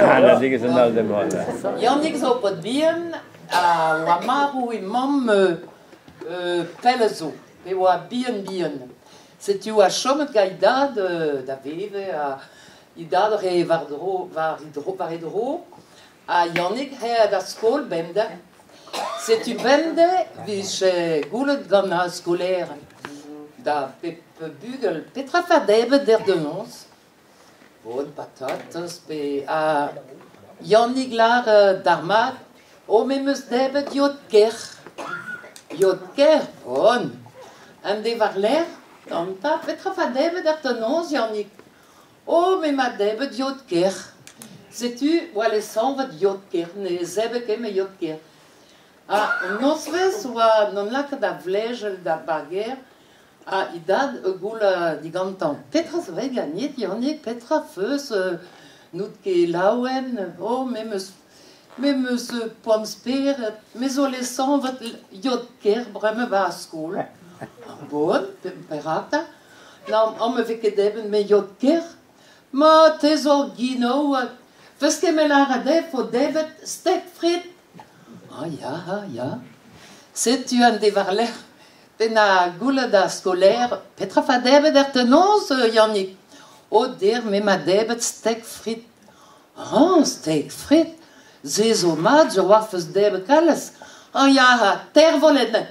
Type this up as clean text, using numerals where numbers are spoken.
Dat is een oude man. Yannick zo op het bien, Wamaru et mam pelezo, et wa bien. C'est tu a chomet gaïda da veve a ida de var hydro a Yannick he da skol bende. C'est tu bende vi che goulet gana scolaire da bugel Petra fadebe der denonce. Bon patatas pe a Yannick lar d'armat o memes debe diotker. Diotker bon. Am de var l'air dan ta Petra fadebe der denonce Yannick. O me ma debe diotker. Sais-tu où les sang va diotker ne zebe ke me diotker. A nos ves wa non la da vlegel da baguer. A idad gula digantan. Petra se va gagner Yannick Petra feus nous ke lauen oh même ce pomme speer mais o les sang va diotker breme va à school. Bon perata. Non on me fait que deben me diotker. Ma tesor gino Fes que me la rade fo David steak frit. Ah ja. Sais-tu un des varler? Pena goule da scolaire. Petra fa David er tenons Yannick. O der me ma David steak frit. Ah steak frit. Zezo mad je war fes David kalles. Ah ja ter volet net.